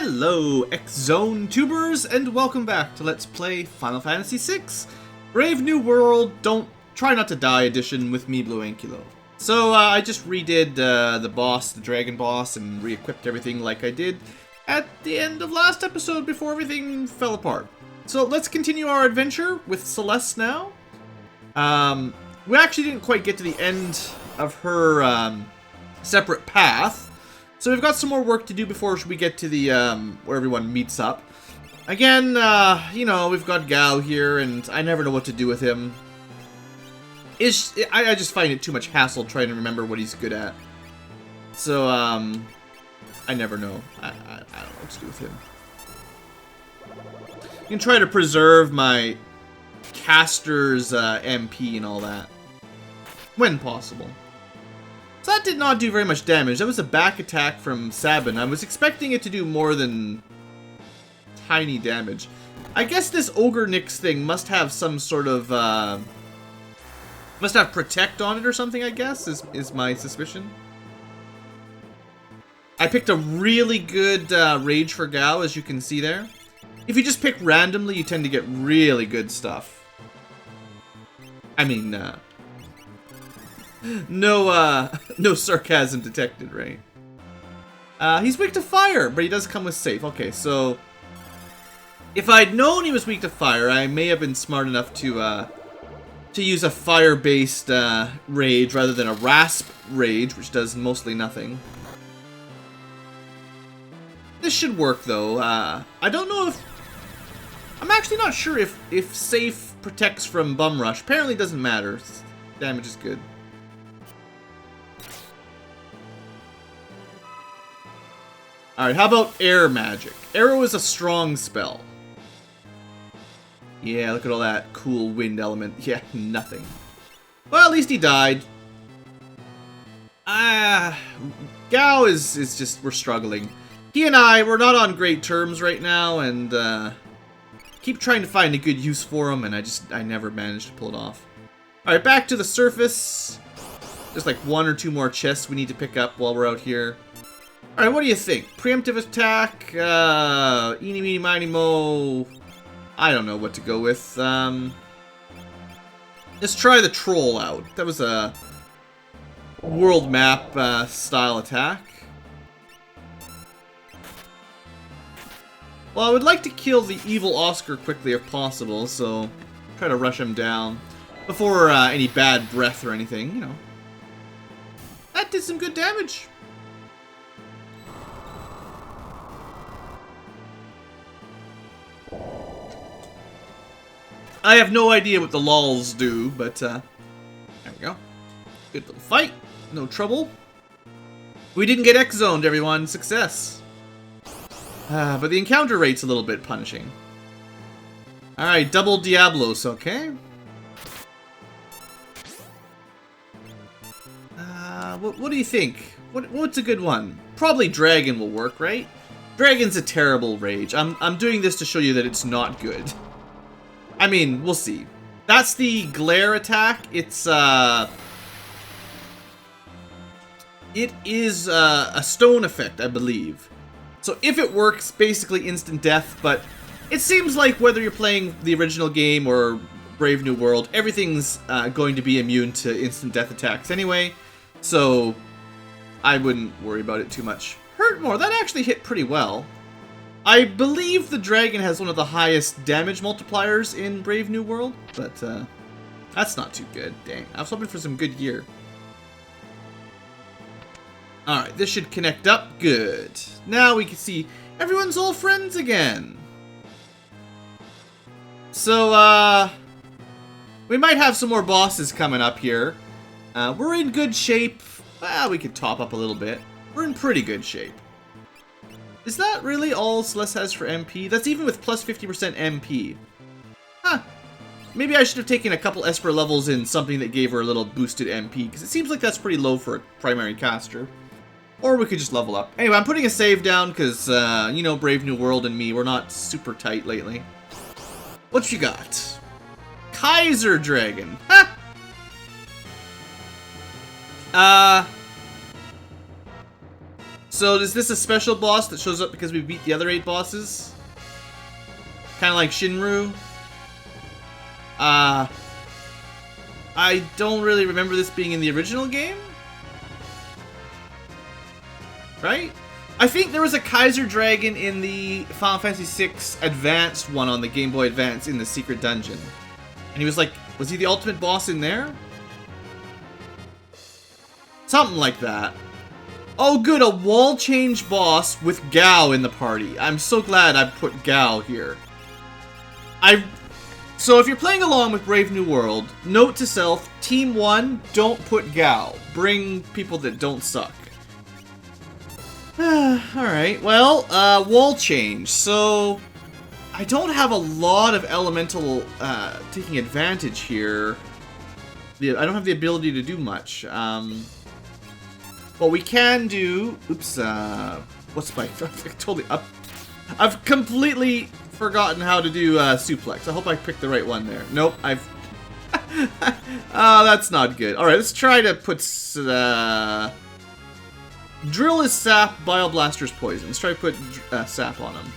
Hello, X-Zone tubers, and welcome back to Let's Play Final Fantasy VI Brave New World Try Not to Die edition with me, BlueAnkylo. So, I just redid the dragon boss, and re-equipped everything like I did at the end of last episode before everything fell apart. So, let's continue our adventure with Celeste now. We actually didn't quite get to the end of her separate path. So we've got some more work to do before we get to the, where everyone meets up. Again, you know, we've got Gao here, and I never know what to do with him. I just find it too much hassle trying to remember what he's good at. So, I never know. I don't know what to do with him. I can try to preserve my caster's MP and all that. When possible. So that did not do very much damage. That was a back attack from Sabin. I was expecting it to do more than tiny damage. I guess this Ogre Nyx thing must have some sort of, must have Protect on it or something, I guess, is my suspicion. I picked a really good Rage for Gao, as you can see there. If you just pick randomly, you tend to get really good stuff. I mean, no sarcasm detected, right? He's weak to fire, but he does come with safe. Okay, so if I'd known he was weak to fire, I may have been smart enough to use a fire-based rage rather than a rasp rage, which does mostly nothing. This should work, though. I don't know if... I'm actually not sure if safe protects from bum rush. Apparently it doesn't matter. Damage is good. Alright, how about air magic? Arrow is a strong spell. Yeah, look at all that cool wind element. Yeah, nothing. Well, at least he died. Gao is just, we're struggling. He and we're not on great terms right now, and keep trying to find a good use for him, and I never managed to pull it off. Alright, back to the surface. Just like one or two more chests we need to pick up while we're out here. Alright, what do you think? Preemptive attack, eeny, meeny, miny, mo. I don't know what to go with. Let's try the troll out. That was a world map style attack. Well, I would like to kill the evil Oscar quickly if possible, so try to rush him down before any bad breath or anything, you know. That did some good damage. I have no idea what the lols do, but, there we go. Good little fight. No trouble. We didn't get X-zoned, everyone. Success. But the encounter rate's a little bit punishing. Alright, double Diablos, okay? What do you think? What's a good one? Probably Dragon will work, right? Dragon's a terrible rage. I'm doing this to show you that it's not good. I mean, we'll see. That's the glare attack. It is a stone effect, I believe. So if it works, basically instant death, but it seems like whether you're playing the original game or Brave New World, everything's going to be immune to instant death attacks anyway, so I wouldn't worry about it too much. Hurt more, that actually hit pretty well. I believe the dragon has one of the highest damage multipliers in Brave New World, but that's not too good. Dang, I was hoping for some good gear. Alright, this should connect up. Good. Now we can see everyone's all friends again. So, we might have some more bosses coming up here. We're in good shape. Well, we could top up a little bit. We're in pretty good shape. Is that really all Celeste has for MP? That's even with plus 50% MP. Huh. Maybe I should have taken a couple Esper levels in something that gave her a little boosted MP, because it seems like that's pretty low for a primary caster. Or we could just level up. Anyway, I'm putting a save down, because, you know, Brave New World and me, we're not super tight lately. What you got? Kaiser Dragon. Ha! So is this a special boss that shows up because we beat the other 8 bosses? Kind of like Shinru? I don't really remember this being in the original game. Right? I think there was a Kaiser Dragon in the Final Fantasy VI Advanced one on the Game Boy Advance in the secret dungeon. And he was like, was he the ultimate boss in there? Something like that. Oh good, a wall change boss with Gao in the party. I'm so glad I put Gao here. So if you're playing along with Brave New World, note to self, Team 1, don't put Gao. Bring people that don't suck. Alright, well, wall change. So, I don't have a lot of elemental taking advantage here. I don't have the ability to do much. What we can do... Oops, what's my... totally up. I've completely forgotten how to do suplex. I hope I picked the right one there. Nope, I've... Oh, that's not good. Alright, let's try to put... Drill is sap, Bile Blaster's poison. Let's try to put sap on him.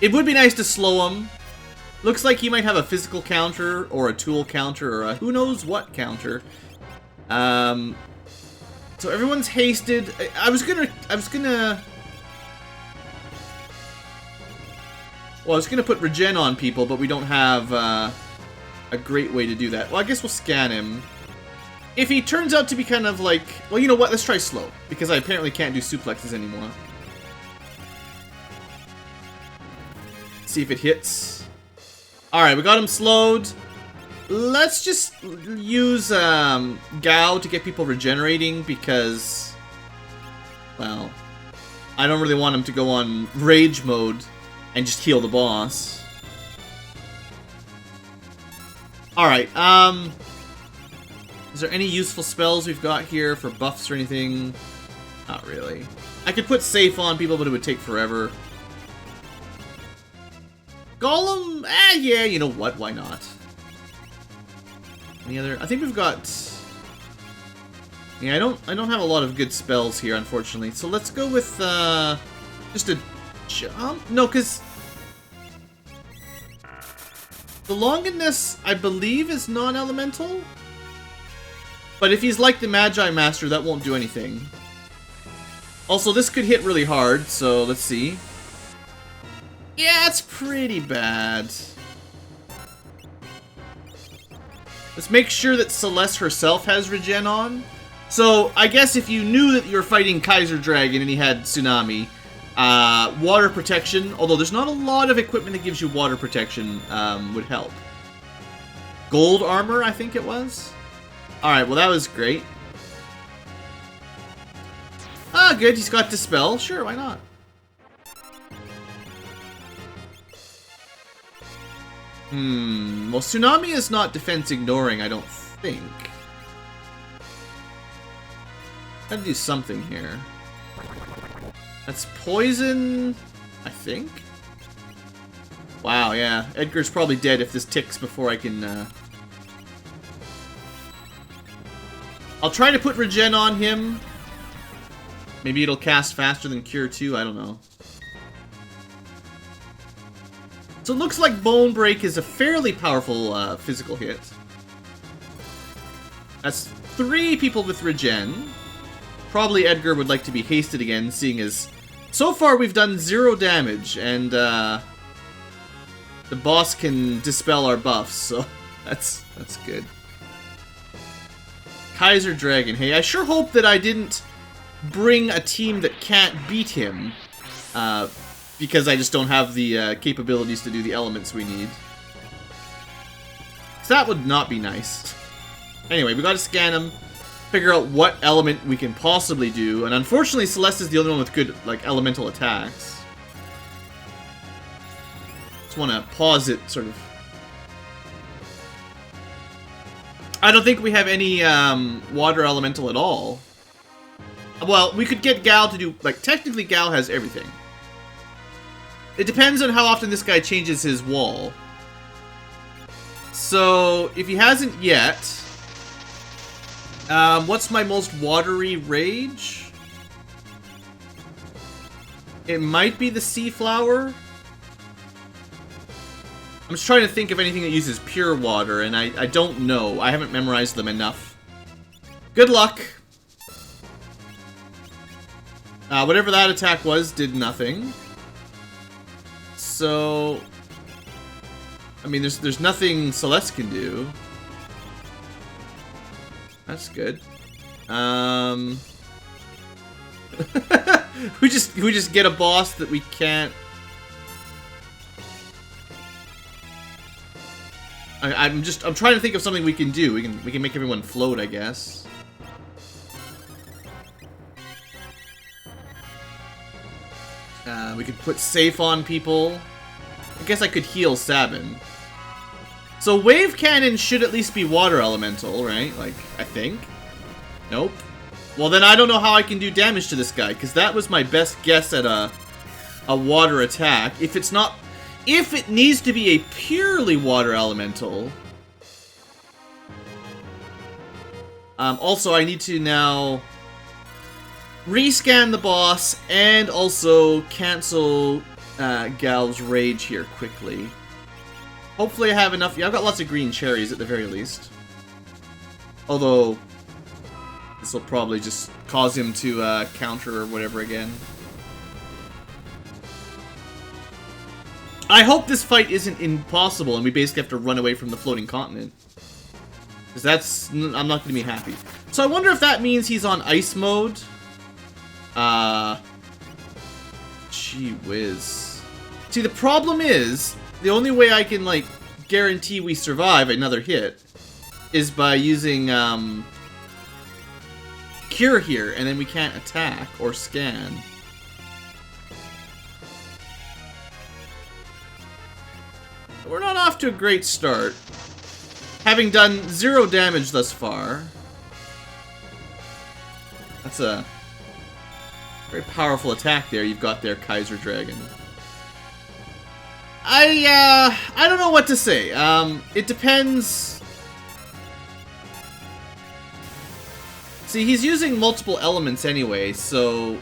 It would be nice to slow him. Looks like he might have a physical counter, or a tool counter, or a who knows what counter. So everyone's hasted. I was gonna put regen on people, but we don't have a great way to do that. Well, I guess we'll scan him. If he turns out to be kind of like... Well, you know what? Let's try slow, because I apparently can't do suplexes anymore. See if it hits. Alright, we got him slowed. Let's just use Gao to get people regenerating, because... Well... I don't really want him to go on rage mode and just heal the boss. Alright, is there any useful spells we've got here for buffs or anything? Not really. I could put safe on people, but it would take forever. Golem? Yeah, you know what? Why not? Any other? I think we've got... Yeah, I don't have a lot of good spells here, unfortunately. So let's go with, just a jump? No, because... The Longinus, I believe, is non-elemental? But if he's like the Magi Master, that won't do anything. Also, this could hit really hard, so let's see. Yeah, it's pretty bad. Let's make sure that Celeste herself has regen on. So, I guess if you knew that you were fighting Kaiser Dragon and he had Tsunami, water protection, although there's not a lot of equipment that gives you water protection, would help. Gold armor, I think it was. Alright, well that was great. Ah, good, he's got Dispel. Sure, why not? Well, Tsunami is not defense ignoring, I don't think. Gotta do something here. That's poison, I think? Wow, yeah. Edgar's probably dead if this ticks before I can, I'll try to put regen on him. Maybe it'll cast faster than Cure 2, I don't know. So it looks like Bone Break is a fairly powerful physical hit. That's 3 people with regen. Probably Edgar would like to be hasted again, seeing as so far we've done 0 damage, and the boss can dispel our buffs, so that's good. Kaiser Dragon. Hey, I sure hope that I didn't bring a team that can't beat him, because I just don't have the capabilities to do the elements we need. So that would not be nice. Anyway, we gotta scan him, figure out what element we can possibly do, and unfortunately Celeste is the only one with good, like, elemental attacks. Just wanna pause it, sort of. I don't think we have any water elemental at all. Well, we could get Gal to do... Like, technically Gal has everything. It depends on how often this guy changes his wall. So, if he hasn't yet... what's my most watery rage? It might be the sea flower. I'm just trying to think of anything that uses pure water, and I don't know. I haven't memorized them enough. Good luck. Whatever that attack was did nothing. So, I mean, there's nothing Celeste can do. That's good. we just get a boss that we can't. I'm trying to think of something we can do. We can make everyone float, I guess. We could put safe on people. I guess I could heal Sabin. So wave cannon should at least be water elemental, right? Like, I think. Nope. Well, then I don't know how I can do damage to this guy, because that was my best guess at a water attack. If it's not... If it needs to be a purely water elemental... also, I need to now... rescan the boss, and also cancel Gal's rage here quickly. Hopefully I have enough... Yeah, I've got lots of green cherries at the very least. Although, this will probably just cause him to counter or whatever again. I hope this fight isn't impossible and we basically have to run away from the floating continent. Because that's... I'm not going to be happy. So I wonder if that means he's on ice mode. Gee whiz. See, the problem is, the only way I can, like, guarantee we survive another hit is by using, Cure here, and then we can't attack or scan. We're not off to a great start. Having done 0 damage thus far. That's a very powerful attack there you've got there, Kaiser Dragon. I don't know what to say. It depends. See, he's using multiple elements anyway, so...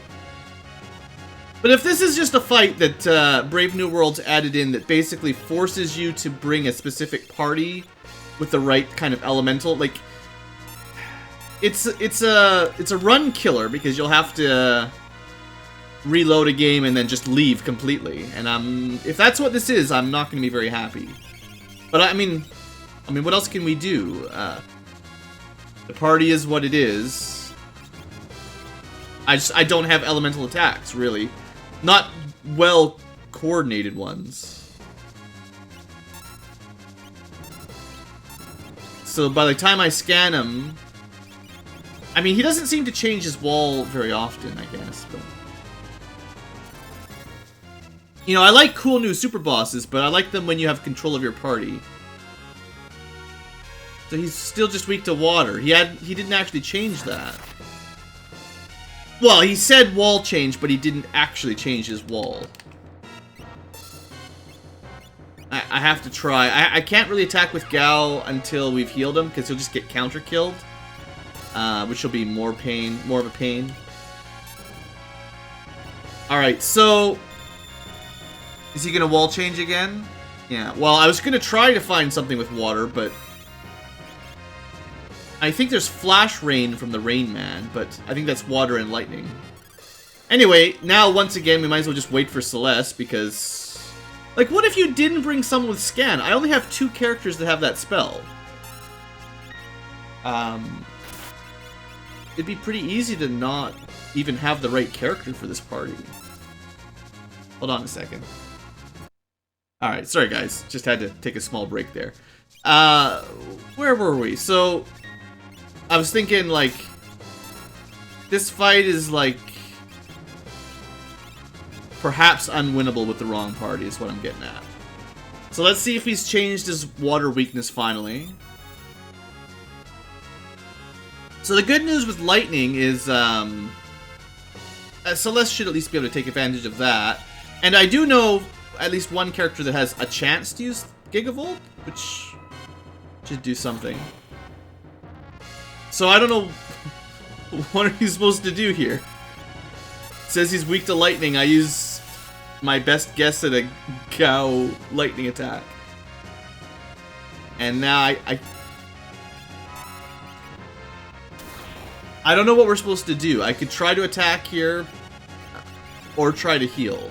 But if this is just a fight that Brave New World's added in that basically forces you to bring a specific party with the right kind of elemental, like... It's a run killer, because you'll have to reload a game and then just leave completely. And if that's what this is, I'm not going to be very happy. But I mean, what else can we do? The party is what it is. I don't have elemental attacks, really. Not well coordinated ones. So by the time I scan him, I mean, he doesn't seem to change his wall very often, I guess, but... You know, I like cool new super bosses, but I like them when you have control of your party. So he's still just weak to water. He didn't actually change that. Well, he said wall change, but he didn't actually change his wall. I have to try. I can't really attack with Gao until we've healed him, because he'll just get counter-killed. Which will be more of a pain. Alright, so... Is he gonna wall change again? Yeah, well, I was gonna try to find something with water, but... I think there's Flash Rain from the Rain Man, but I think that's water and lightning. Anyway, now, once again, we might as well just wait for Celeste, because... Like, what if you didn't bring someone with Scan? I only have 2 characters that have that spell. It'd be pretty easy to not even have the right character for this party. Hold on a second. Alright, sorry guys. Just had to take a small break there. Where were we? So, I was thinking, like, this fight is, like, perhaps unwinnable with the wrong party is what I'm getting at. So let's see if he's changed his water weakness finally. So the good news with lightning is, Celeste should at least be able to take advantage of that. And I do know at least one character that has a chance to use Gigavolt, which should do something. So I don't know what are you supposed to do here. It says he's weak to lightning. I use my best guess at a Gao lightning attack. And now I don't know what we're supposed to do. I could try to attack here, or try to heal.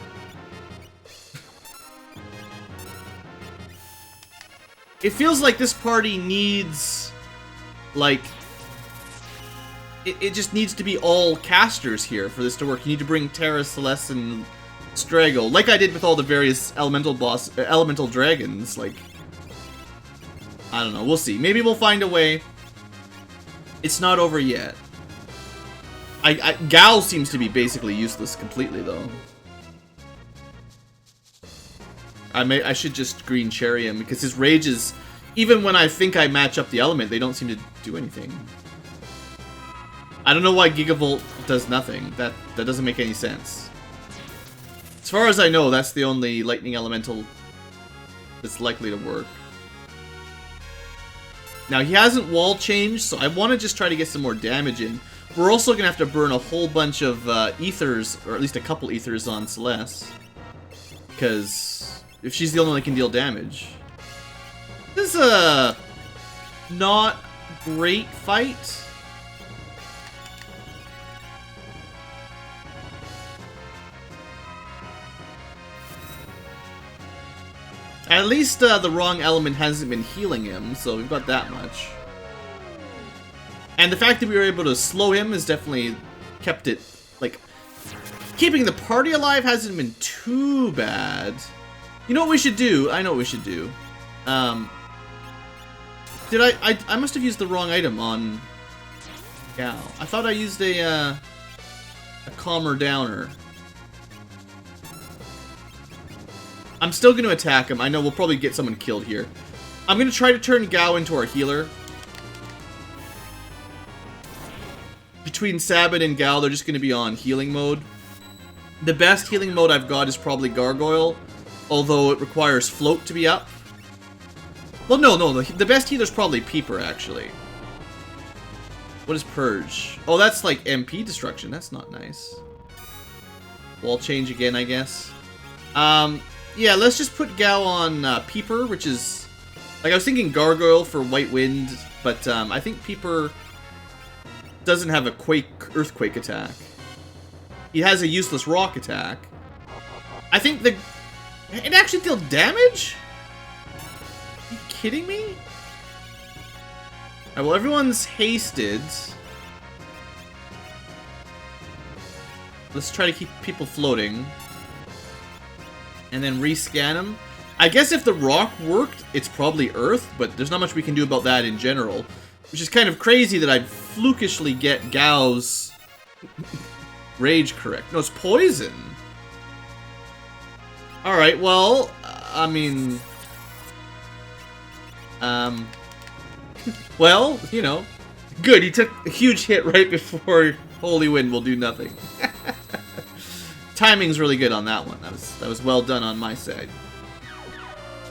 It feels like this party needs, like, it just needs to be all casters here for this to work. You need to bring Terra, Celeste, and Strago, like I did with all the various elemental dragons. Like, I don't know. We'll see. Maybe we'll find a way. It's not over yet. Gao seems to be basically useless completely, though. I should just green cherry him, because his rages, even when I think I match up the element, they don't seem to do anything. I don't know why Gigavolt does nothing. That doesn't make any sense. As far as I know, that's the only lightning elemental that's likely to work. Now, he hasn't wall changed, so I want to just try to get some more damage in. We're also going to have to burn a whole bunch of ethers, or at least a couple ethers on Celeste. Because if she's the only one that can deal damage. This is a not great fight. At least the wrong element hasn't been healing him, so we've got that much. And the fact that we were able to slow him has definitely kept it, like, keeping the party alive hasn't been too bad. You know what we should do? I know what we should do. I must have used the wrong item on Gao. I thought I used a calmer downer. I'm still going to attack him. I know we'll probably get someone killed here. I'm going to try to turn Gao into our healer. Between Sabin and Gao, they're just going to be on healing mode. The best healing mode I've got is probably Gargoyle, although it requires Float to be up. Well, no, the best healer's probably Peeper, actually. What is Purge? Oh, that's like MP destruction. That's not nice. Wall change again, I guess. Yeah, let's just put Gao on Peeper, which is... Like, I was thinking Gargoyle for White Wind, but I think Peeper doesn't have a Earthquake attack. He has a useless Rock attack. I think it actually dealt damage? Are you kidding me? Alright, well, everyone's hasted. Let's try to keep people floating. And then rescan them. I guess if the rock worked, it's probably Earth, but there's not much we can do about that in general. Which is kind of crazy that I'd flukishly get Gao's rage correct. No, it's poison. Alright, well, I mean... well, you know. Good, he took a huge hit right before Holy Wind will do nothing. Timing's really good on that one. That was well done on my side.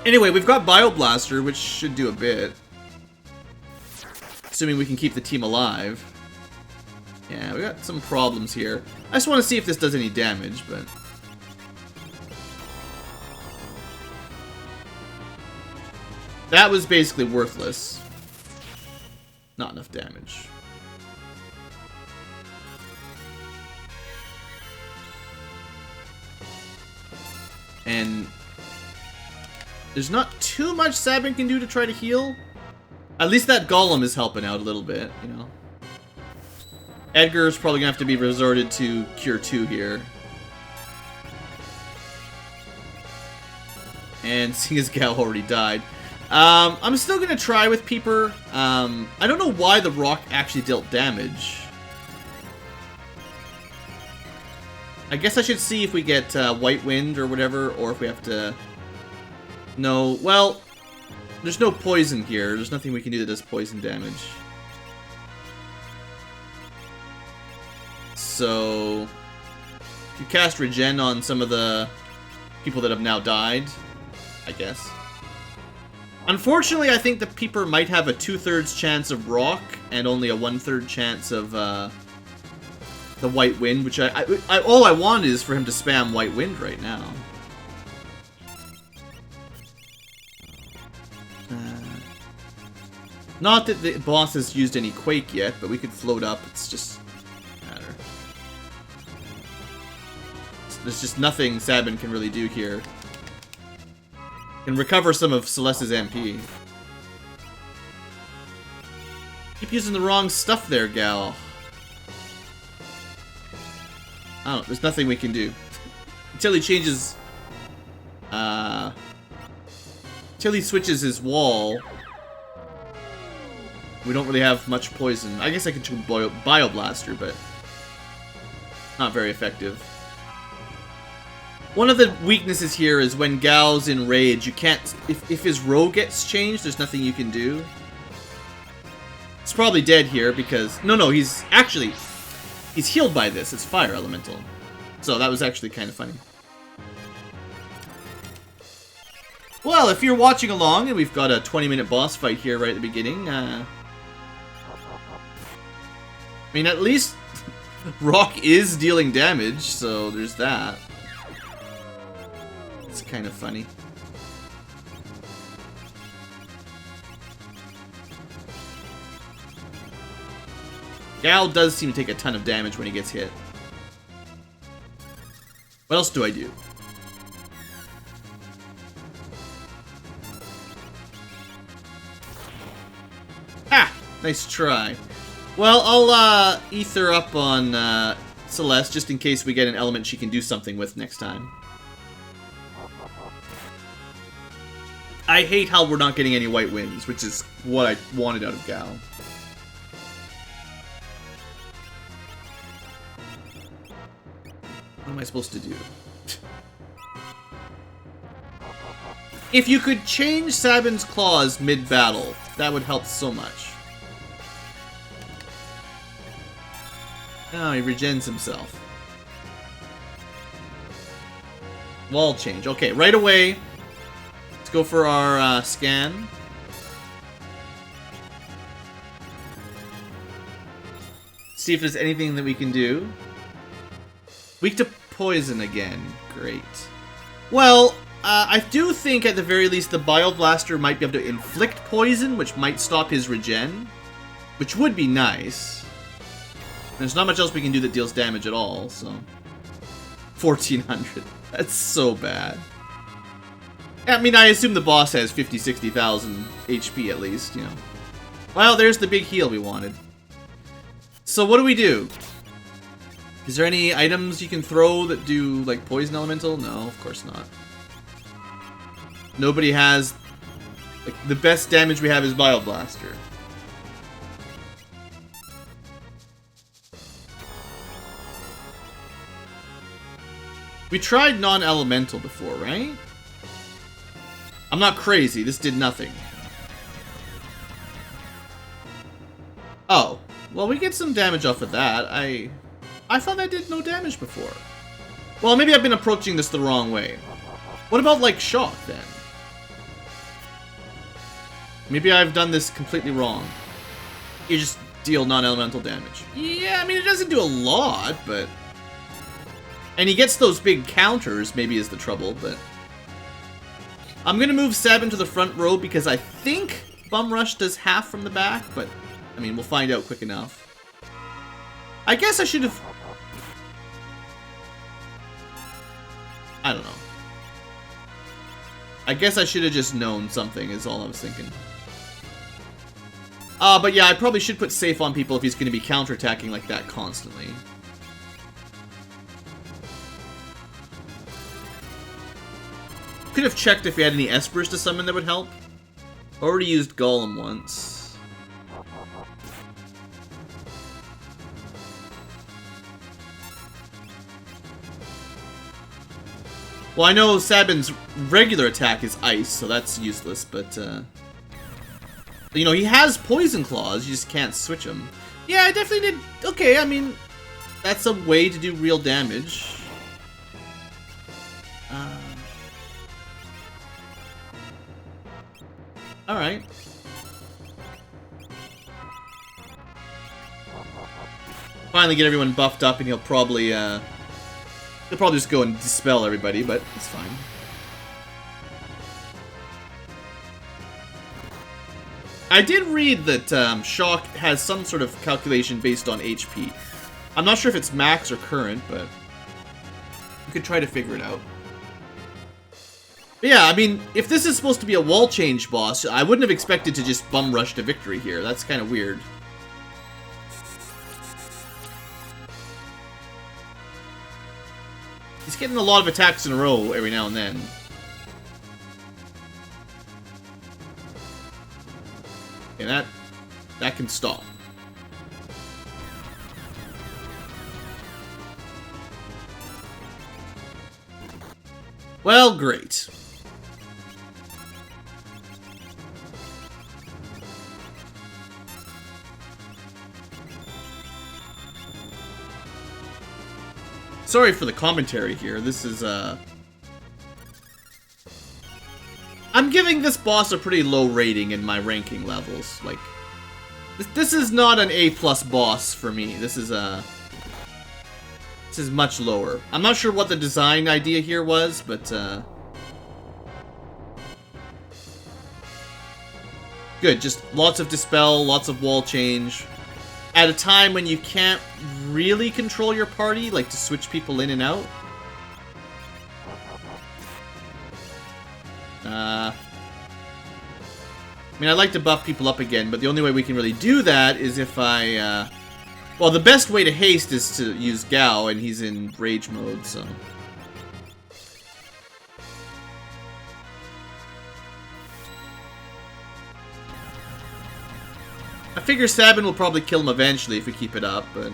Anyway, we've got Bioblaster, which should do a bit. Assuming we can keep the team alive. Yeah, we got some problems here. I just want to see if this does any damage, but... That was basically worthless. Not enough damage. And there's not too much Sabin can do to try to heal. At least that Golem is helping out a little bit, you know. Edgar's probably gonna have to be resorted to Cure 2 here. And seeing as Gao already died. I'm still gonna try with Peeper. I don't know why the rock actually dealt damage. I guess I should see if we get White Wind or whatever, or if we have to... No, well, there's no poison here. There's nothing we can do that does poison damage. So, if you cast Regen on some of the people that have now died, I guess. Unfortunately, I think the Peeper might have a 2/3 chance of Rock, and only a 1/3 chance of the White Wind, which all I want is for him to spam White Wind right now. Not that the boss has used any Quake yet, but we could float up. It's just matter. There's just nothing Sabin can really do here. Can recover some of Celeste's MP. Keep using the wrong stuff there, gal. I don't know, there's nothing we can do. Until he changes... until he switches his wall... We don't really have much poison. I guess I could do Bio Blaster, but... not very effective. One of the weaknesses here is when Gao's in rage, you can't... If his row gets changed, there's nothing you can do. He's probably dead here because... No, he's actually... He's healed by this. It's Fire Elemental. So that was actually kind of funny. Well, if you're watching along, and we've got a 20-minute boss fight here right at the beginning, I mean, at least Rock is dealing damage, so there's that. It's kind of funny. Gao does seem to take a ton of damage when he gets hit. What else do I do? Ah! Nice try. Well, I'll ether up on Celeste just in case we get an element she can do something with next time. I hate how we're not getting any White Winds, which is what I wanted out of Gao. What am I supposed to do? If you could change Sabin's claws mid-battle, that would help so much. Oh, he regens himself. Wall change. Okay, right away. Let's go for our scan. See if there's anything that we can do. Weak to poison again. Great. Well, I do think at the very least the Bio Blaster might be able to inflict poison, which might stop his regen. Which would be nice. There's not much else we can do that deals damage at all, so... 1400. That's so bad. I mean, I assume the boss has 50,000-60,000 HP at least, you know. Well, there's the big heal we wanted. So what do we do? Is there any items you can throw that do, like, Poison Elemental? No, of course not. Nobody has... Like, the best damage we have is Bio Blaster. We tried non-elemental before, right? I'm not crazy. This did nothing. Oh. Well, we get some damage off of that. I thought that did no damage before. Well, maybe I've been approaching this the wrong way. What about, like, Shock, then? Maybe I've done this completely wrong. You just deal non-elemental damage. Yeah, I mean, it doesn't do a lot, but... And he gets those big counters, maybe is the trouble, but... I'm gonna move Sabin to the front row because I think Bum Rush does half from the back, but... I mean, we'll find out quick enough. I guess I should have... I don't know. I guess I should have just known something, is all I was thinking. But yeah, I probably should put safe on people if he's gonna be counterattacking like that constantly. Could have checked if he had any Espers to summon that would help. Already used Golem once. Well, I know Sabin's regular attack is Ice, so that's useless, but, you know, he has Poison Claws, you just can't switch them. Yeah, I definitely did... Okay, I mean, that's a way to do real damage. Alright. finally get everyone buffed up, and he'll probably just go and dispel everybody, but it's fine. I did read that Shock has some sort of calculation based on HP. I'm not sure if it's max or current, but you could try to figure it out. But yeah, I mean, if this is supposed to be a wall change boss, I wouldn't have expected to just bum rush to victory here. That's kind of weird. He's getting a lot of attacks in a row every now and then. Okay, that can stop. Well, great. Sorry for the commentary here. This is, I'm giving this boss a pretty low rating in my ranking levels. Like, this is not an A+ boss for me. This is much lower. I'm not sure what the design idea here was, but, good. Just lots of dispel, lots of wall change. At a time when you can't really control your party, like to switch people in and out. I mean, I'd like to buff people up again, but the only way we can really do that is if I, well, the best way to haste is to use Gao, and he's in rage mode, so. I figure Sabin will probably kill him eventually if we keep it up, but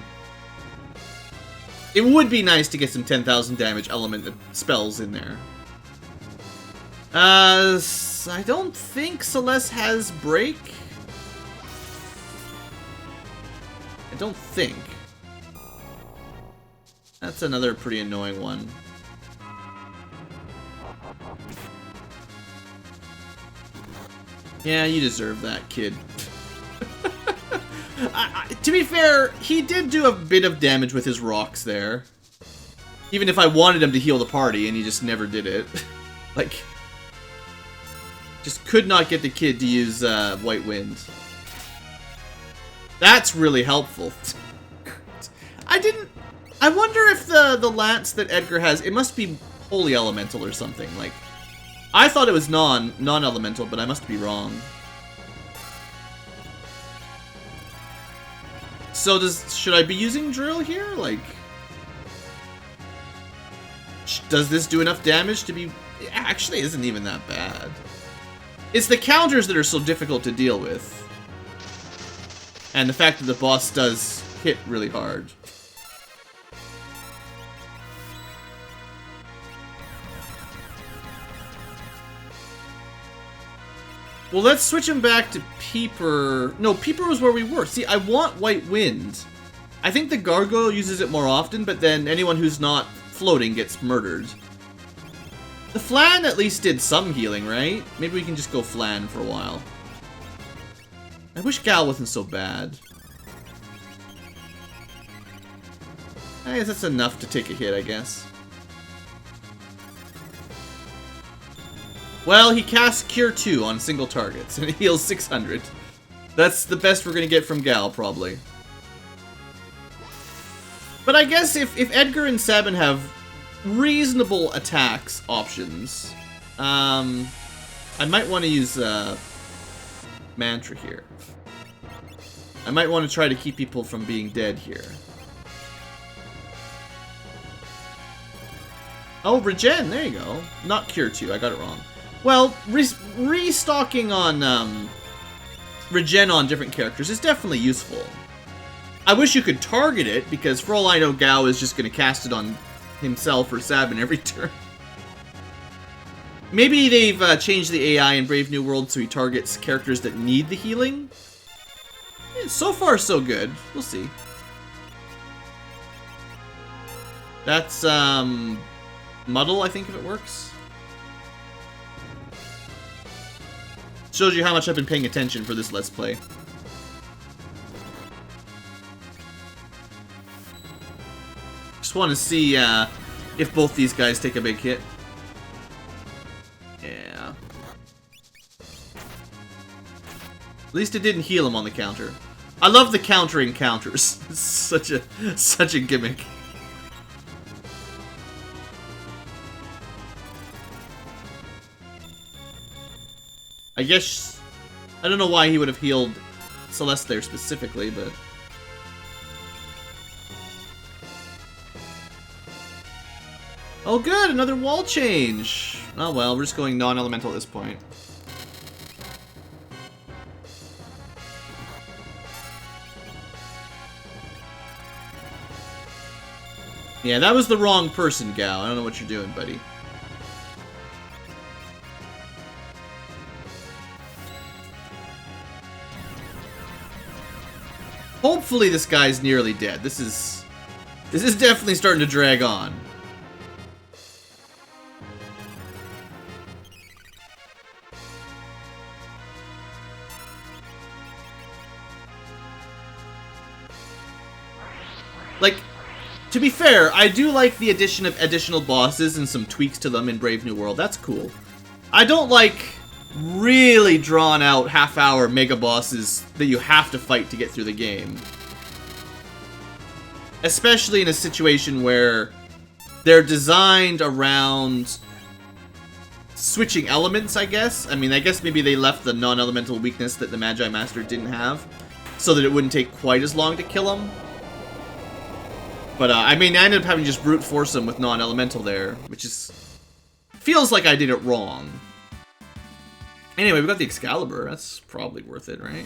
it would be nice to get some 10,000 damage element spells in there. I don't think Celeste has break. I don't think. That's another pretty annoying one. Yeah, you deserve that, kid. To be fair, he did do a bit of damage with his rocks there. Even if I wanted him to heal the party, and he just never did it. Like, just could not get the kid to use White Wind. That's really helpful. I wonder if the lance that Edgar has, it must be Holy Elemental or something. Like, I thought it was non-elemental, but I must be wrong. So should I be using Drill here? Like, does this do enough damage to be... It actually isn't even that bad. It's the counters that are so difficult to deal with. And the fact that the boss does hit really hard. Well, let's switch him back to Peeper. No, Peeper was where we were. See, I want White Wind. I think the Gargoyle uses it more often, but then anyone who's not floating gets murdered. The Flan at least did some healing, right? Maybe we can just go Flan for a while. I wish Gal wasn't so bad. I guess that's enough to take a hit, I guess. Well, he casts Cure 2 on single targets, and it heals 600. That's the best we're gonna get from Gal, probably. But I guess if Edgar and Sabin have reasonable attacks options, I might want to use Mantra here. I might want to try to keep people from being dead here. Oh, Regen, there you go. Not Cure 2, I got it wrong. Well, restocking on Regen on different characters is definitely useful. I wish you could target it, because for all I know, Gao is just going to cast it on himself or Sabin every turn. Maybe they've changed the AI in Brave New World so he targets characters that need the healing. Yeah, so far, so good. We'll see. That's, Muddle, I think, if it works. Shows you how much I've been paying attention for this Let's Play. want to see if both these guys take a big hit. Yeah. At least it didn't heal him on the counter. I love the countering counters. It's such a gimmick. I guess I don't know why he would have healed Celeste there specifically, but oh good, another wall change. Oh well, we're just going non-elemental at this point. Yeah, that was the wrong person, Gal. I don't know what you're doing, buddy. Hopefully this guy's nearly dead. This is definitely starting to drag on. Like, to be fair, I do like the addition of additional bosses and some tweaks to them in Brave New World. That's cool. I don't like really drawn out half-hour mega bosses that you have to fight to get through the game. Especially in a situation where they're designed around switching elements, I guess. I mean, I guess maybe they left the non-elemental weakness that the Magi Master didn't have, so that it wouldn't take quite as long to kill him. But, I mean, I ended up having to just brute force him with non-elemental there, which is... feels like I did it wrong. Anyway, we got the Excalibur. That's probably worth it, right?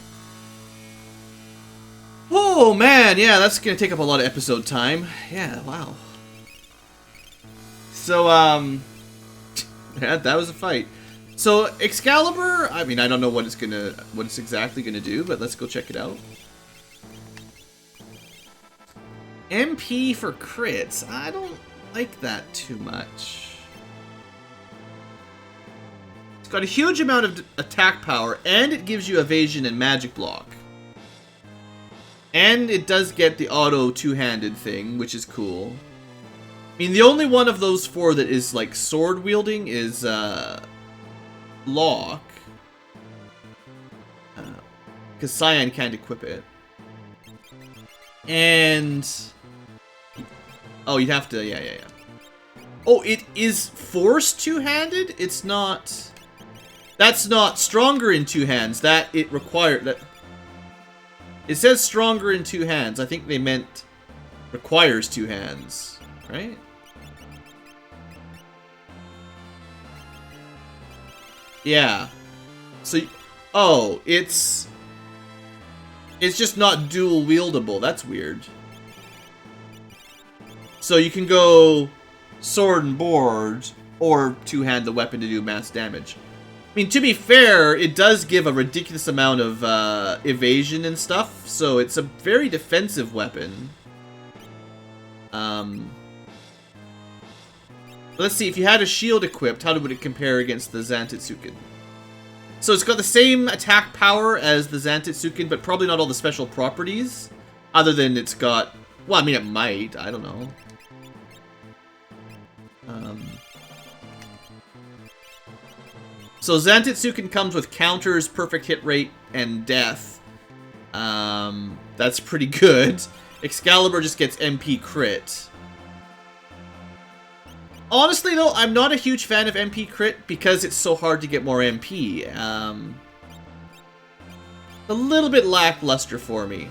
Oh, man, yeah, that's gonna take up a lot of episode time. Yeah, wow. So, yeah, that was a fight. So, Excalibur, I mean, I don't know what it's exactly gonna do, but let's go check it out. MP for crits. I don't like that too much. It's got a huge amount of attack power, and it gives you evasion and magic block. And it does get the auto two-handed thing, which is cool. I mean, the only one of those four that is, like, sword-wielding is, Locke. Because Cyan can't equip it. And... oh, you'd have to... yeah. Oh, it is force two-handed? It's not... that's not stronger in two hands. That, it required... that... it says stronger in two hands. I think they meant requires two hands, right? Yeah. So, oh, it's just not dual wieldable. That's weird. So you can go sword and board, or two-hand the weapon to do mass damage. I mean, to be fair, it does give a ridiculous amount of evasion and stuff, so it's a very defensive weapon. Let's see, if you had a shield equipped, how would it compare against the Zantetsuken? So it's got the same attack power as the Zantetsuken, but probably not all the special properties, other than it's got... well, I mean, it might, I don't know. So Zantetsuken comes with counters, perfect hit rate, and death. That's pretty good. Excalibur just gets MP crit. Honestly, though, I'm not a huge fan of MP crit because it's so hard to get more MP. A little bit lackluster for me.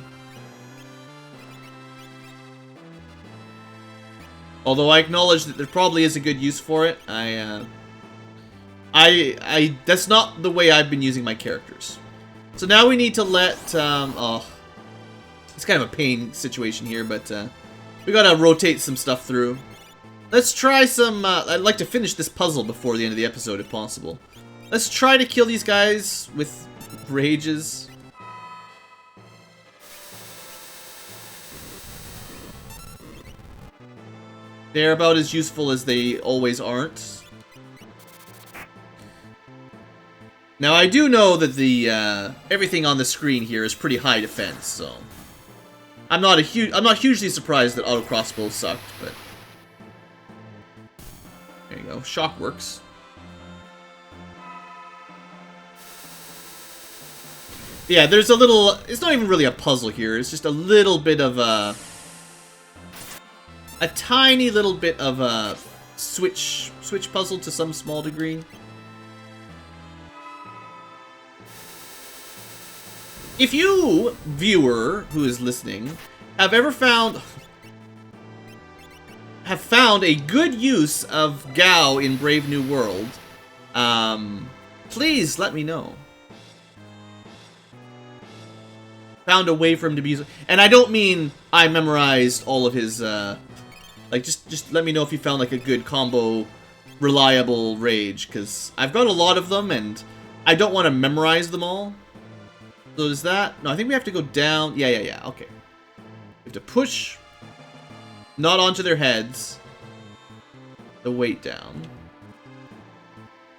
Although I acknowledge that there probably is a good use for it, that's not the way I've been using my characters. So now we need to let, oh, it's kind of a pain situation here, but we gotta rotate some stuff through. Let's try some, I'd like to finish this puzzle before the end of the episode if possible. Let's try to kill these guys with rages. They're about as useful as they always aren't. Now I do know that the everything on the screen here is pretty high defense, so I'm not hugely surprised that auto crossbows sucked, but we go. Shock works. Yeah, there's a little... It's not even really a puzzle here. It's just a little bit of a tiny little bit of a switch puzzle to some small degree. If you, viewer who is listening, have ever found a good use of Gao in Brave New World, please let me know. Found a way for him to be used. And I don't mean I memorized all of his, like, just let me know if you found, like, a good combo, reliable rage, because I've got a lot of them, and I don't want to memorize them all. So is that... No, I think we have to go down. Yeah, okay. We have to push, not onto their heads, the weight down.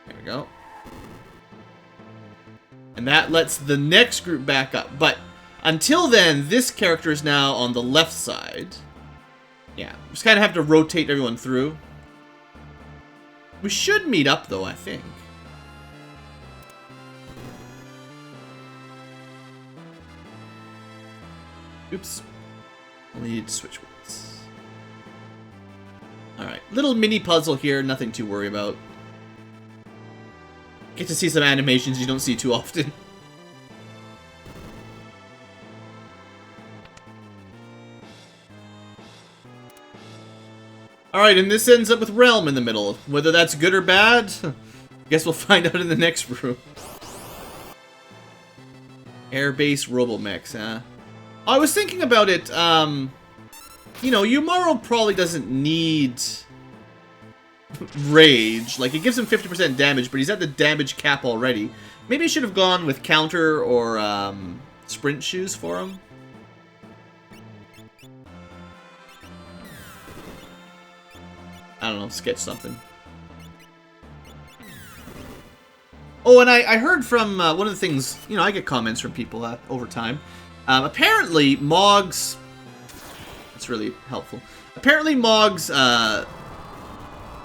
There we go. And that lets the next group back up, but... Until then, this character is now on the left side. Yeah, just kind of have to rotate everyone through. We should meet up, though, I think. Oops. Only need to switch ones. Alright, little mini puzzle here, nothing to worry about. Get to see some animations you don't see too often. Alright, and this ends up with Realm in the middle. Whether that's good or bad, guess we'll find out in the next room. Air-based Robomechs, huh? I was thinking about it, you know, Umaro probably doesn't need Rage. Like, it gives him 50% damage, but he's at the damage cap already. Maybe I should have gone with Counter or, Sprint Shoes for him. I don't know, sketch something. Oh, and I heard from one of the things, you know, I get comments from people over time. Apparently, Mog's... That's really helpful. Apparently, Mog's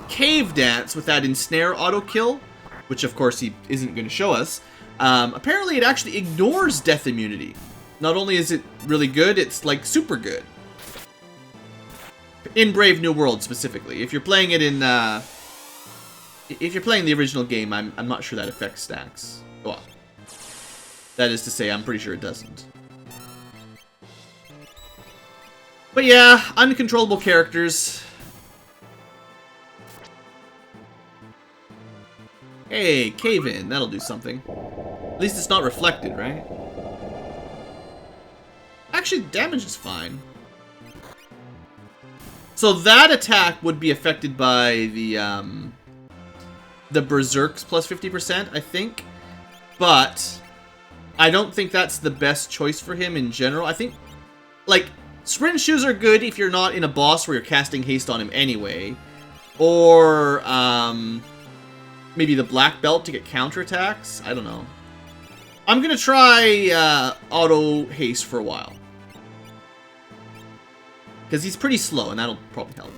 cave dance with that ensnare auto kill, which of course he isn't going to show us, apparently it actually ignores death immunity. Not only is it really good, it's like super good. In Brave New World, specifically. If you're playing it in, if you're playing the original game, I'm not sure that affects stacks. Well, that is to say, I'm pretty sure it doesn't. But yeah, uncontrollable characters. Hey, cave in. That'll do something. At least it's not reflected, right? Actually, damage is fine. So that attack would be affected by the Berserks plus 50%, I think. But I don't think that's the best choice for him in general. I think, like, Sprint Shoes are good if you're not in a boss where you're casting haste on him anyway. Or, maybe the Black Belt to get counterattacks? I don't know. I'm gonna try auto haste for a while. Because he's pretty slow, and that'll probably help.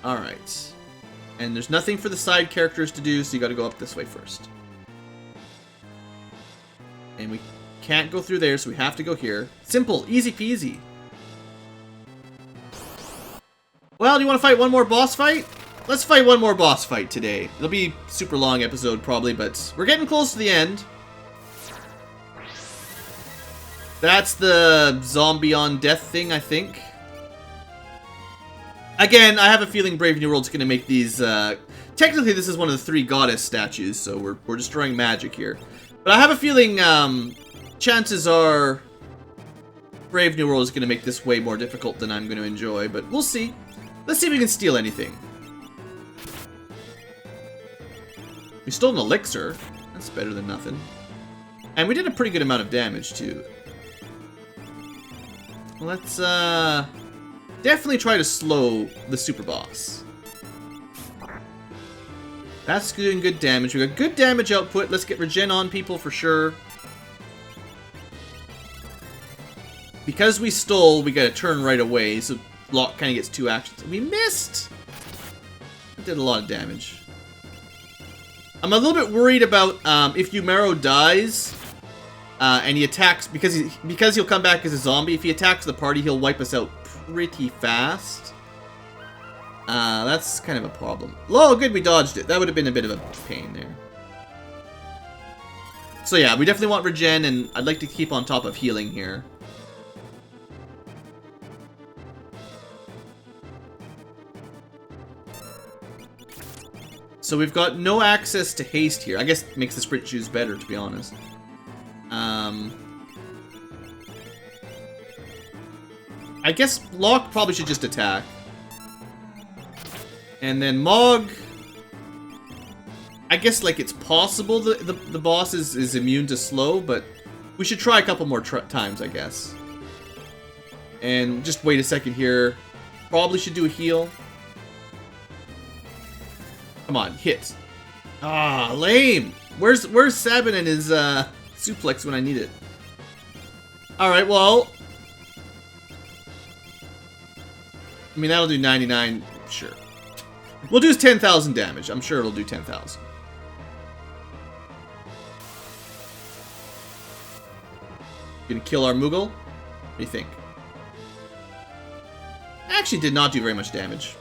Alright. And there's nothing for the side characters to do, so you gotta go up this way first. And we can't go through there, so we have to go here. Simple, easy peasy. Well, do you want to fight one more boss fight? Let's fight one more boss fight today. It'll be a super long episode, probably, but we're getting close to the end. That's the zombie on death thing, I think. Again, I have a feeling Brave New World's going to make these... technically, this is one of the 3 goddess statues, so we're destroying magic here. But I have a feeling chances are Brave New World is going to make this way more difficult than I'm going to enjoy, but we'll see. Let's see if we can steal anything. We stole an elixir. That's better than nothing. And we did a pretty good amount of damage, too. Let's, definitely try to slow the super boss. That's doing good damage. We got good damage output. Let's get regen on people for sure. Because we stole, we gotta turn right away, so Block kind of gets 2 actions. We missed! did a lot of damage. I'm a little bit worried about if Yumero dies and he attacks, because he'll come back as a zombie. If he attacks the party, he'll wipe us out pretty fast. That's kind of a problem. Oh, good, we dodged it. That would have been a bit of a pain there. So yeah, we definitely want regen, and I'd like to keep on top of healing here. So we've got no access to haste here. I guess it makes the sprint shoes better, to be honest. I guess Locke probably should just attack. And then Mog... I guess, like, it's possible the boss is immune to slow, but we should try a couple more times, I guess. And just wait a second here. Probably should do a heal. Come on, hit. Ah, lame. Where's Sabin and his suplex when I need it? Alright, well... I mean, that'll do 99, sure. We'll do 10,000 damage. I'm sure it'll do 10,000. Gonna kill our Moogle? What do you think? Actually did not do very much damage.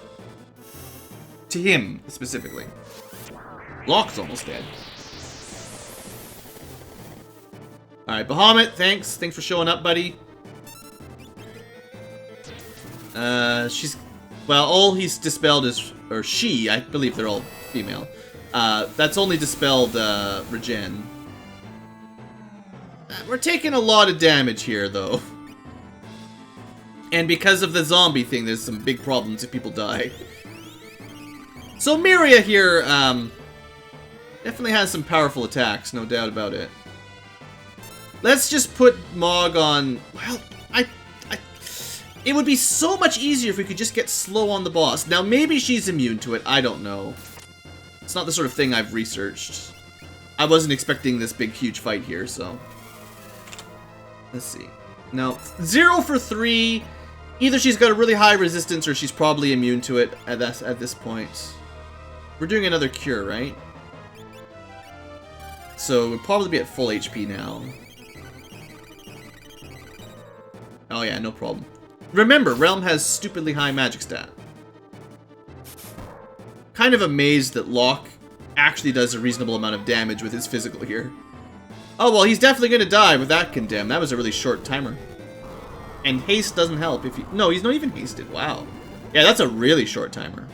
To him, specifically. Locke's almost dead. Alright, Bahamut, thanks. Thanks for showing up, buddy. She's... Well, all he's dispelled is... Or she, I believe they're all female. That's only dispelled, regen. We're taking a lot of damage here, though. And because of the zombie thing, there's some big problems if people die. So Miria here, definitely has some powerful attacks, no doubt about it. Let's just put Mog on... Well, it would be so much easier if we could just get slow on the boss. Now, maybe she's immune to it, I don't know. It's not the sort of thing I've researched. I wasn't expecting this big, huge fight here, so... Let's see. No, 0 for 3. Either she's got a really high resistance or she's probably immune to it at this point. We're doing another cure, right? So we'll probably be at full HP now. Oh yeah, no problem. Remember, Realm has stupidly high magic stat. Kind of amazed that Locke actually does a reasonable amount of damage with his physical here. Oh, well, he's definitely going to die with that condemn. That was a really short timer. And haste doesn't help if he... No, he's not even hasted. Wow. Yeah, that's a really short timer.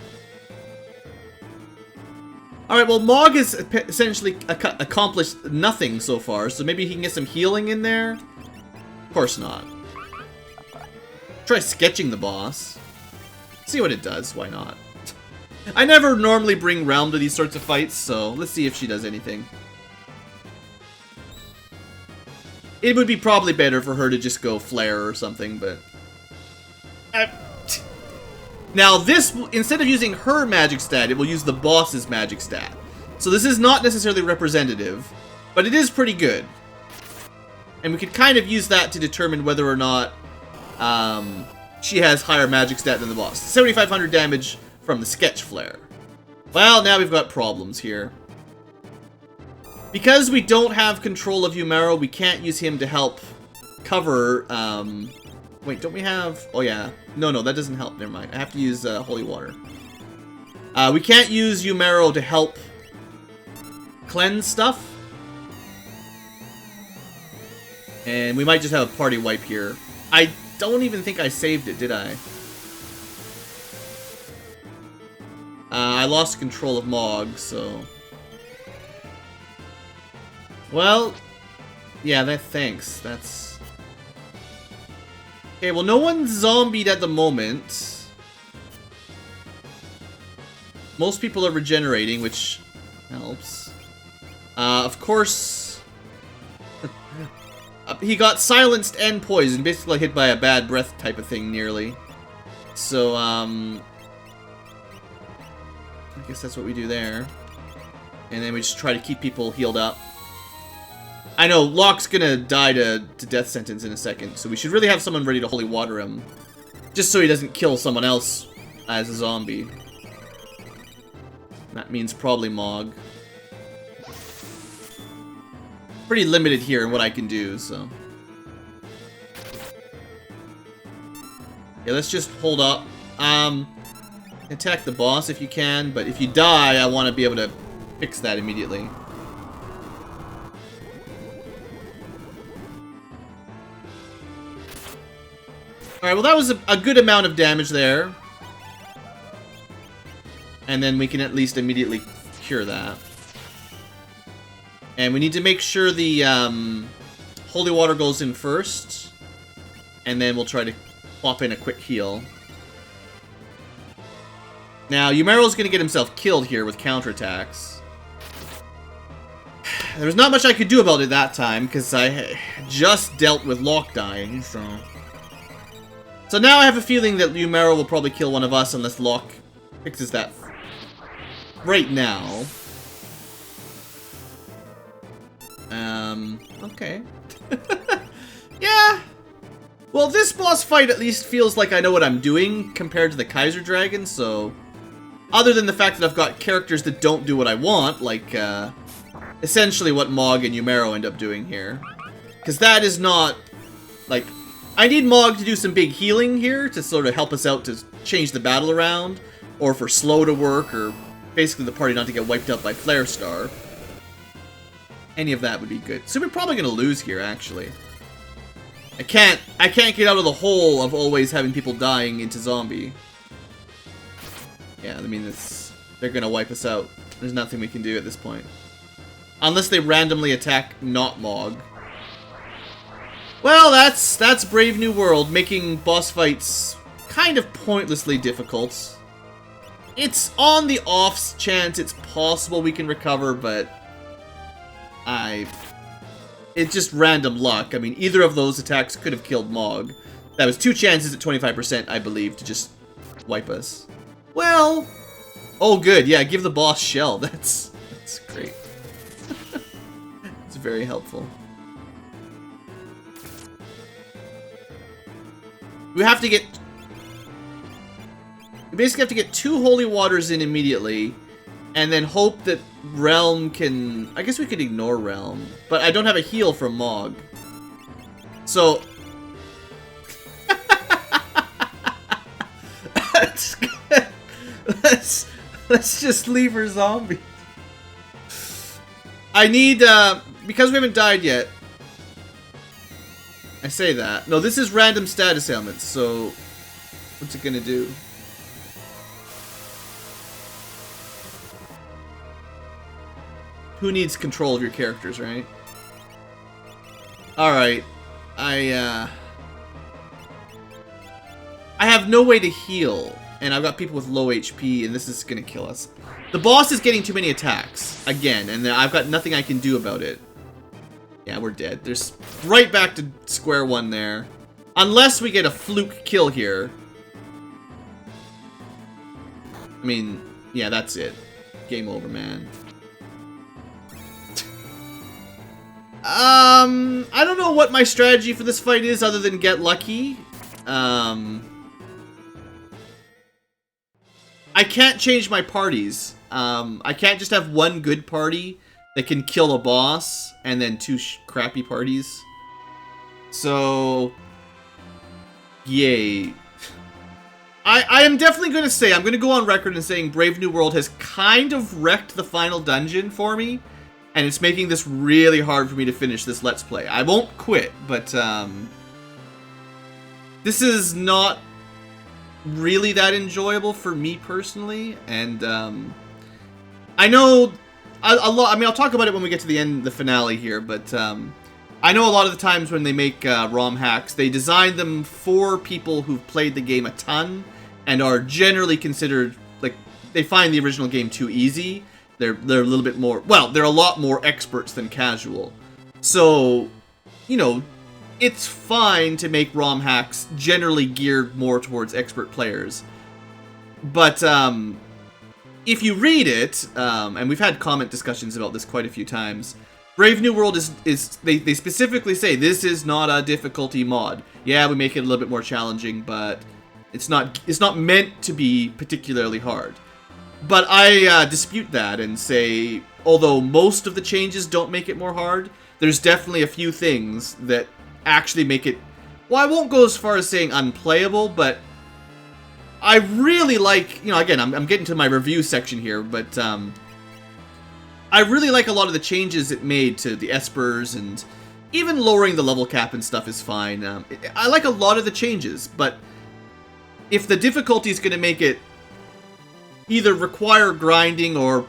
Alright, well, Mog has essentially accomplished nothing so far, so maybe he can get some healing in there? Of course not. Try sketching the boss. See what it does, why not? I never normally bring Realm to these sorts of fights, so let's see if she does anything. It would be probably better for her to just go Flare or something, but... Now this, instead of using her magic stat, it will use the boss's magic stat. So this is not necessarily representative, but it is pretty good. And we could kind of use that to determine whether or not she has higher magic stat than the boss. 7,500 damage from the Sketch Flare. Well, now we've got problems here. Because we don't have control of Yumero, we can't use him to help cover, wait, don't we have... Oh, yeah. No, that doesn't help. Never mind. I have to use Holy Water. We can't use Yumero to help cleanse stuff. And we might just have a party wipe here. I don't even think I saved it, did I? I lost control of Mog, so... Well, yeah, thanks. That's... Okay, well, no one's zombied at the moment. Most people are regenerating, which helps. Of course... he got silenced and poisoned, basically hit by a bad breath type of thing, nearly. So, I guess that's what we do there. And then we just try to keep people healed up. I know, Locke's gonna die to death sentence in a second, so we should really have someone ready to Holy Water him. Just so he doesn't kill someone else as a zombie. That means probably Mog. Pretty limited here in what I can do, so. Yeah, let's just hold up. Attack the boss if you can, but if you die, I want to be able to fix that immediately. Alright, well that was a good amount of damage there. And then we can at least immediately cure that. And we need to make sure the holy water goes in first. And then we'll try to pop in a quick heal. Now, Yumero's going to get himself killed here with counterattacks. There's not much I could do about it that time, because I just dealt with Locke dying, so... So now I have a feeling that Yumero will probably kill one of us unless Locke fixes that right now. Okay. Yeah! Well, this boss fight at least feels like I know what I'm doing compared to the Kaiser Dragon, so... Other than the fact that I've got characters that don't do what I want, like, essentially what Mog and Yumero end up doing here. Because that is not, like... I need Mog to do some big healing here to sort of help us out to change the battle around, or for Slow to work, or basically the party not to get wiped out by Flare Star. Any of that would be good. So we're probably going to lose here, actually. I can't get out of the hole of always having people dying into zombie. Yeah, I mean, they're going to wipe us out. There's nothing we can do at this point. Unless they randomly attack not Mog. Well, that's Brave New World, making boss fights kind of pointlessly difficult. It's on the off chance it's possible we can recover, but it's just random luck. I mean, either of those attacks could have killed Mog. That was 2 chances at 25%, I believe, to just wipe us. Well, oh good, yeah, give the boss shell. That's great. It's very helpful. We basically have to get 2 holy waters in immediately, and then hope that Realm can... I guess we could ignore Realm, but I don't have a heal from Mog. So... let's just leave her zombie. I need, because we haven't died yet, I say that. No, this is random status ailments, so what's it gonna do? Who needs control of your characters, right? Alright. I have no way to heal, and I've got people with low HP, and this is gonna kill us. The boss is getting too many attacks, again, and I've got nothing I can do about it. Yeah, we're dead. There's right back to square one there. Unless we get a fluke kill here. I mean, yeah, that's it. Game over, man. I don't know what my strategy for this fight is other than get lucky. I can't change my parties. I can't just have one good party that can kill a boss, and then 2 crappy parties. So... yay. I am definitely going to say, I'm going to go on record and saying Brave New World has kind of wrecked the final dungeon for me, and it's making this really hard for me to finish this Let's Play. I won't quit, but this is not really that enjoyable for me personally, and I know... I mean, I'll talk about it when we get to the end, the finale here, but I know a lot of the times when they make ROM hacks, they design them for people who've played the game a ton and are generally considered, like, they find the original game too easy. They're a little bit more, well, they're a lot more experts than casual. So, you know, it's fine to make ROM hacks generally geared more towards expert players. But, if you read it, and we've had comment discussions about this quite a few times, Brave New World they specifically say this is not a difficulty mod. Yeah, we make it a little bit more challenging, but it's not meant to be particularly hard. But I dispute that and say, although most of the changes don't make it more hard, there's definitely a few things that actually make it, well, I won't go as far as saying unplayable, but I really like, you know, again, I'm getting to my review section here, but I really like a lot of the changes it made to the espers, and even lowering the level cap and stuff is fine. I like a lot of the changes, but if the difficulty is going to make it either require grinding or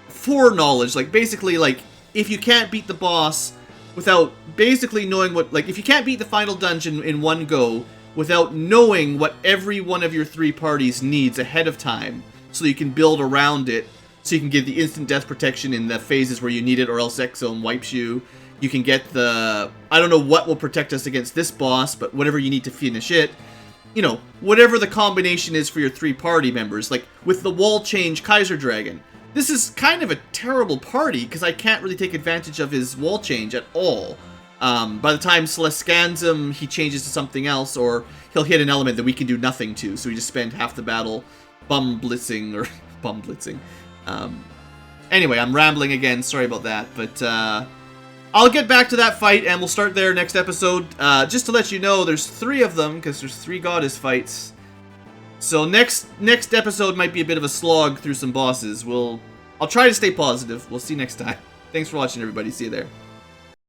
foreknowledge, like basically, like, if you can't beat the boss without basically knowing what, like, if you can't beat the final dungeon in one go without knowing what every one of your three parties needs ahead of time, so you can build around it, so you can get the instant death protection in the phases where you need it, or else X-Zone wipes you. You can get the, I don't know what will protect us against this boss, but whatever you need to finish it. You know, whatever the combination is for your three party members. Like, with the wall change Kaiser Dragon, this is kind of a terrible party, because I can't really take advantage of his wall change at all. By the time Celeste scans him, he changes to something else, or he'll hit an element that we can do nothing to, so we just spend half the battle bum blitzing, or bum blitzing. Anyway, I'm rambling again, sorry about that, but I'll get back to that fight, and we'll start there next episode. Just to let you know, there's 3 of them, because there's 3 goddess fights. So next episode might be a bit of a slog through some bosses. I'll try to stay positive. We'll see you next time. Thanks for watching, everybody. See you there.